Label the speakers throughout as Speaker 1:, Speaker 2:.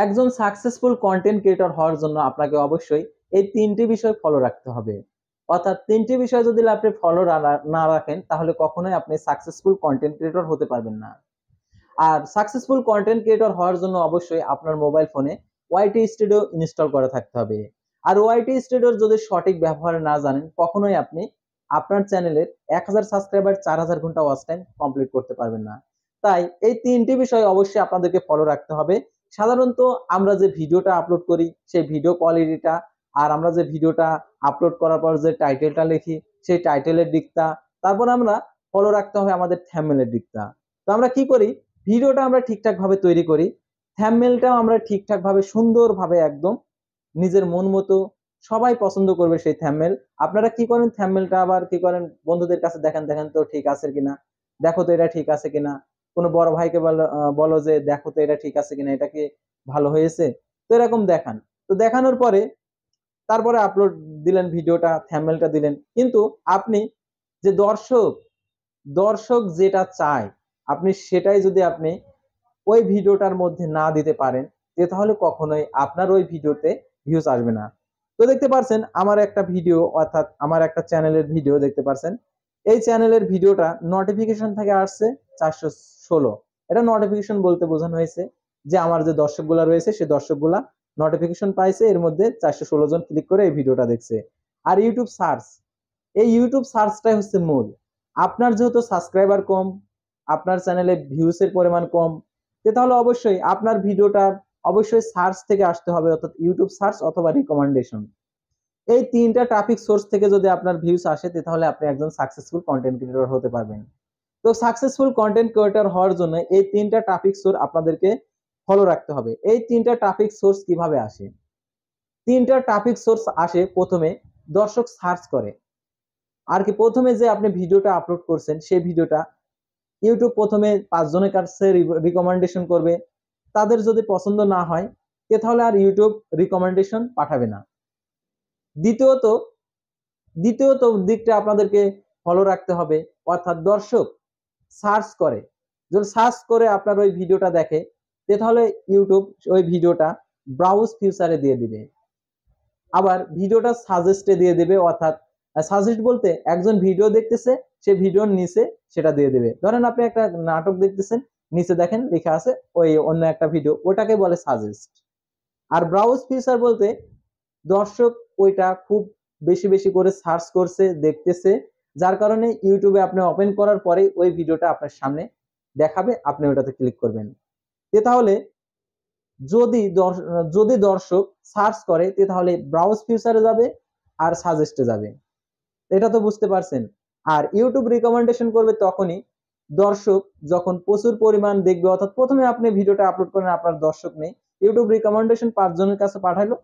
Speaker 1: একজন successful content creator হওয়ার জন্য আপনাকে অবশ্যই এই তিনটি বিষয় ফলো রাখতে হবে। অর্থাৎ তিনটি বিষয় যদি আপনি ফলো না রাখেন তাহলে কখনোই আপনি সাকসেসফুল কন্টেন্ট ক্রিয়েটর হতে পারবেন না। আর সাকসেসফুল কন্টেন্ট ক্রিয়েটর হওয়ার জন্য অবশ্যই আপনার মোবাইল ফোনে ওয়াইটি স্টুডিও ইনস্টল করা থাকতে হবে। আর ওয়াইটি স্টুডিওর যদি সঠিক ব্যবহার না জানেন কখনোই আপনি আপনার চ্যানেলের 1000 সাবস্ক্রাইবার 4000 ঘন্টা ওয়াচ টাইম কমপ্লিট করতে পারবেন না। তাই এই তিনটি বিষয় অবশ্যই আপনাদেরকে ফলো রাখতে হবে। সাধারণত আমরা যে ভিডিওটা আপলোড করি সেই ভিডিও কোয়ালিটিটা, আর আমরা যে ভিডিওটা আপলোড করার পর যে টাইটেলটা লিখি সেই টাইটেলের দিকটা, তারপর আমরা ফলো রাখতে হবে আমাদের থাম্বনেলের দিকটা। তো আমরা কি করি, ভিডিওটা আমরা ঠিকঠাক ভাবে তৈরি করি, থাম্বনেলটাও আমরা ঠিকঠাক ভাবে সুন্দরভাবে একদম নিজের মন মতো, সবাই পছন্দ করবে সেই থাম্বনেল। আপনারা কি করেন, থাম্বনেলটা আবার কি করেন, বন্ধুদের কাছে দেখেন দেখেন তো ঠিক আছে কিনা, দেখো তো এটা ঠিক আছে কিনা, কোনো বড় ভাইকে বলো যে দেখো তো এটা ঠিক আছে কিনা, এটা কি ভালো হয়েছে, তো এরকম দেখান। তো দেখানোর পরে তারপরে আপলোড দিলেন, ভিডিওটা থাম্বনেলটা দিলেন, কিন্তু আপনি যে দর্শক দর্শক যেটা চায় আপনি সেটাই যদি আপনি ওই ভিডিওটার মধ্যে না দিতে পারেন তাহলে কখনোই আপনার ওই ভিডিওতে ভিউজ আসবে না। তো দেখতে পাচ্ছেন আমার একটা ভিডিও, অর্থাৎ আমার একটা চ্যানেলের ভিডিও দেখতে পাচ্ছেন, এই চ্যানেলের ভিডিওটা নোটিফিকেশন থেকে আসছে 416। এটা নোটিফিকেশন বলতে বোঝানো হয়েছে যে আমার যে দর্শকগুলা রয়েছে সেই দর্শকগুলা নোটিফিকেশন পাইছে, এর মধ্যে 416 জন ক্লিক করে এই ভিডিওটা দেখছে। আর ইউটিউব সার্চ, এই ইউটিউব সার্চটাই হচ্ছে মূল। আপনার যেহেতু সাবস্ক্রাইবার কম, আপনার চ্যানেলে ভিউসের পরিমাণ কম, তাহলে অবশ্যই আপনার ভিডিওটা অবশ্যই সার্চ থেকে আসতে হবে, অর্থাৎ ইউটিউব সার্চ অথবা রিকমেন্ডেশন। এই তিনটা ট্রাফিক সোর্স থেকে যদি আপনার ভিউস আসে তাহলে আপনি একজন সাকসেসফুল কন্টেন্ট ক্রিয়েটর হতে পারবেন। তো সাকসেসফুল কন্টেন্ট ক্রিয়েটর হওয়ার জন্য এই তিনটা ট্রাফিক সোর্স আপনাদেরকে ফলো রাখতে হবে। এই তিনটা ট্রাফিক সোর্স কিভাবে আসে? তিনটা ট্রাফিক সোর্স আসে প্রথমে দর্শক সার্চ করে, আর কি প্রথমে যে আপনি ভিডিওটা আপলোড করছেন সেই ভিডিওটা ইউটিউব প্রথমে 5 জনের কাছে রিকমেন্ডেশন করবে, তাদের যদি পছন্দ না হয় তাহলে আর ইউটিউব রিকমেন্ডেশন পাঠাবে না। দ্বিতীয়ত দ্বিতীয়ত দিকটা আপনাদেরকে ফলো রাখতে হবে, অর্থাৎ দর্শক সার্চ করে, যদি সার্চ করে আপনার ওই ভিডিওটা দেখে তাহলে ইউটিউব ওই ভিডিওটা ব্রাউজ ফিউচারে দিয়ে দিবে, আবার ভিডিওটা সাজেস্টে দিয়ে দিবে। অর্থাৎ সাজেস্ট বলতে একজন ভিডিও দেখতেছে, সে ভিডিওর নিচে সেটা দিয়ে দেবে। ধরেন আপনি একটা নাটক দেখতেছেন, নিচে দেখেন লেখা আছে ওই অন্য একটা ভিডিও, ওটাকে বলে সাজেস্ট। আর ব্রাউজ ফিচার বলতে দর্শক ওইটা খুব বেশি বেশি করে সার্চ করছে, দেখতেছে, যার কারণে ইউটিউবে আপনি ওপেন করার পরে ওই ভিডিওটা আপনার সামনে দেখাবে, আপনি ওটাতে ক্লিক করবেন। তাহলে যদি যদি দর্শক সার্চ করে তাহলে ব্রাউজ ফিচারে যাবে আর সাজেস্টে যাবে, এটা তো বুঝতে পারছেন। আর ইউটিউব রিকমেন্ডেশন করবে তখনই দর্শক যখন প্রচুর পরিমাণ দেখবে, অর্থাৎ প্রথমে আপনি ভিডিওটা আপলোড করেন, আপনার দর্শক নেই, ইউটিউব রিকমেন্ডেশন 5 জনের কাছে পাঠাইলো,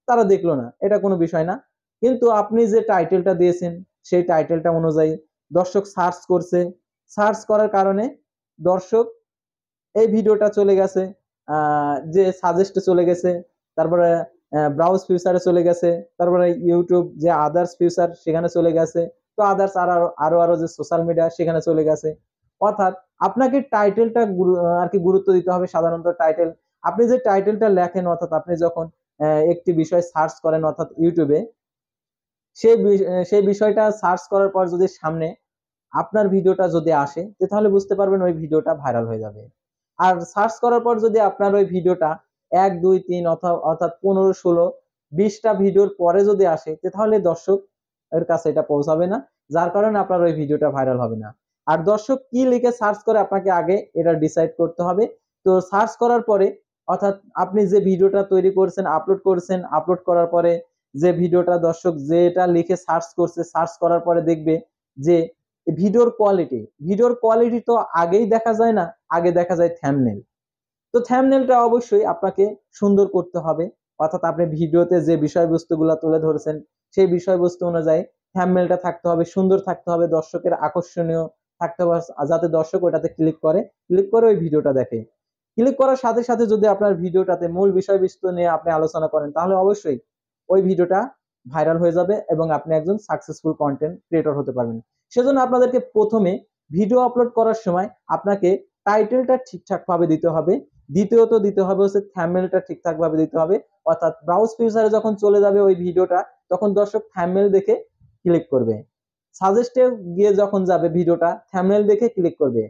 Speaker 1: তারা দেখলো না, এটা কোনো বিষয় না। কিন্তু আপনি যে টাইটেলটা দিয়েছেন সেই টাইটেলটা অনুযায়ী দর্শক সার্চ করছে, সার্চ করার কারণে দর্শক এই ভিডিওটা চলে গেছে যে সাজেস্টে চলে গেছে, তারপরে ব্রাউজ ফিউচারে চলে গেছে, তারপরে ইউটিউব যে আদার্স ফিউচার সেখানে চলে গেছে, তো আদার্স আরো আরো যে সোশ্যাল মিডিয়া সেখানে চলে গেছে। অর্থাৎ আপনাকে টাইটেলটা আর কি গুরুত্ব দিতে হবে। সাধারণত টাইটেল, আপনি যে টাইটেলটা লেখেন, অর্থাৎ আপনি যখন একটি বিষয় সার্চ করেন অর্থাৎ ইউটিউবে, সেই বিষয়টা সার্চ করার পর যদি সামনে আপনার ভিডিওটা যদি আসে তাহলে বুঝতে পারবেন ওই ভিডিওটা ভাইরাল হয়ে যাবে। আর সার্চ করার পর যদি আপনার ওই ভিডিওটা 1 2 3 অর্থাৎ 15 16 20টা ভিডিওর পরে যদি আসে তাহলে দর্শক এর কাছে এটা পৌঁছাবে না, যার কারণে আপনার ওই ভিডিওটা ভাইরাল হবে না। আর দর্শক কি লিখে সার্চ করে আপনাকে আগে এটা ডিসাইড করতে হবে। তো সার্চ করার পরে, অর্থাৎ আপনি যে ভিডিওটা তৈরি করছেন, আপলোড করার পরে যে ভিডিওটা দর্শক যেটা লিখে সার্চ করছে, সার্চ করার পরে দেখবে যে ভিডিওর কোয়ালিটি তো আগেই দেখা যায় না, আগে দেখা যায় থাম্বনেল। তো থাম্বনেলটা অবশ্যই আপনাকে সুন্দর করতে হবে, অর্থাৎ আপনি ভিডিওতে যে বিষয়বস্তুগুলো তুলে ধরেছেন সেই বিষয়বস্তু অনুযায়ী থাম্বনেলটা থাকতে হবে, সুন্দর থাকতে হবে, দর্শকের আকর্ষণীয় থাকতে হবে, যাতে দর্শক ওটাতে ক্লিক করে ওই ভিডিওটা দেখে। ক্লিক করার সাথে সাথে যদি আপনার ভিডিওটাতে মূল বিষয়বস্তু নিয়ে আপনি আলোচনা করেন তাহলে অবশ্যই ওই ভিডিওটা ভাইরাল হয়ে যাবে এবং আপনি একজন সাকসেসফুল কন্টেন্ট ক্রিয়েটর হতে পারবেন। সেজন্য আপনাদেরকে প্রথমে ভিডিও আপলোড করার সময় আপনাকে টাইটেলটা ঠিকঠাক ভাবে দিতে হবে, দ্বিতীয়ত দিতে হবে হচ্ছে থাম্বনেলটা ঠিকঠাক ভাবে দিতে হবে, অর্থাৎ ব্রাউজ ফিচারে যখন চলে যাবে ওই ভিডিওটা তখন দর্শক থাম্বনেল দেখে ক্লিক করবে, সাজেস্টে গিয়ে যখন যাবে ভিডিওটা থাম্বনেল দেখে ক্লিক করবে।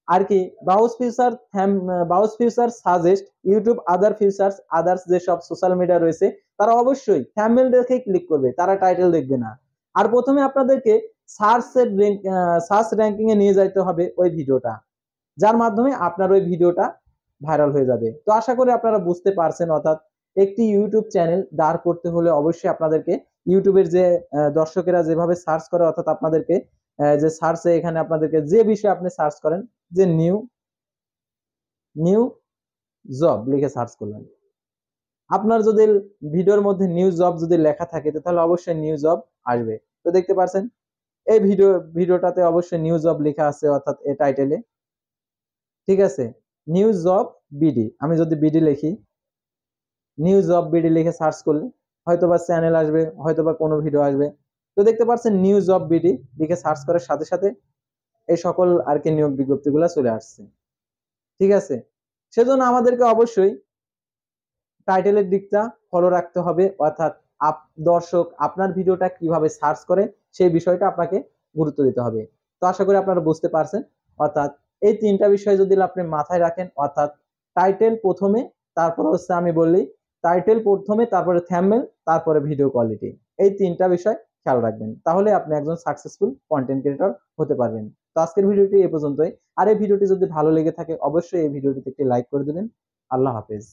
Speaker 1: আর কি ব্রাউজ ফিচার সাজেস্ট ইউটিউব আদার ফিচার্স আদার্স যেসব সোশ্যাল মিডিয়া রয়েছে তারা অবশ্যই থাম্বনেল দেখে ক্লিক করবে, তারা টাইটেল দেখবে না। আর প্রথমে আপনাদেরকে সার্চ র্যাঙ্কিং এ নিয়ে যাইতে হবে ওই ভিডিওটা, যার মাধ্যমে আপনার ওই ভিডিওটা ভাইরাল হয়ে যাবে। তো আশা করি আপনারা বুঝতে পারছেন, অর্থাৎ একটি ইউটিউব চ্যানেল দাঁড় করতে হলে অবশ্যই আপনাদেরকে ইউটিউবের যে দর্শকেরা যেভাবে সার্চ করে, অর্থাৎ আপনাদেরকে যে সার্চে এখানে আপনাদেরকে যে বিষয়ে আপনি সার্চ করেন, যে নিউ নিউ জব লিখে সার্চ করলেন, আপনার যদি ভিডিওর মধ্যে নিউ জব যদি লেখা থাকে তাহলে অবশ্যই নিউ জব আসবে। তো দেখতে পাচ্ছেন এই ভিডিওটাতে অবশ্যই নিউ জব লেখা আছে, অর্থাৎ এই টাইটেলে, ঠিক আছে, নিউ জব বিডি। আমি যদি বিডি লিখি, নিউ জব বিডি লিখে সার্চ করলে হয়তোবা চ্যানেল আসবে, হয়তোবা কোনো ভিডিও আসবে। তো দেখতে পাচ্ছেন নিউ জব বিডি লিখে সার্চ করার সাথে সাথে এই সকল আর কি নিয়োগ বিজ্ঞপ্তিগুলো চলে আসছে, ঠিক আছে। সেজন্য আমাদেরকে অবশ্যই টাইটেলের দিকটা ফলো রাখতে হবে, অর্থাৎ দর্শক আপনার ভিডিওটা কিভাবে সার্চ করে সেই বিষয়টা আপনাকে গুরুত্ব দিতে হবে। তো আশা করি আপনারা বুঝতে পারছেন, অর্থাৎ এই তিনটা বিষয় যদি আপনি মাথায় রাখেন, অর্থাৎ টাইটেল প্রথমে, তারপরে হচ্ছে আমি বললি টাইটেল প্রথমে, তারপরে থাম্বনেল, তারপরে ভিডিও কোয়ালিটি, এই তিনটা বিষয় খেয়াল রাখবেন, তাহলে আপনি একজন সাকসেসফুল কন্টেন্ট ক্রিয়েটর হতে পারবেন। তো আজকের ভিডিওটি এই পর্যন্তই। আর এই ভিডিওটি যদি ভালো লেগে থাকে অবশ্যই এই ভিডিওটিতে একটি লাইক করে দিবেন। আল্লাহ হাফেজ।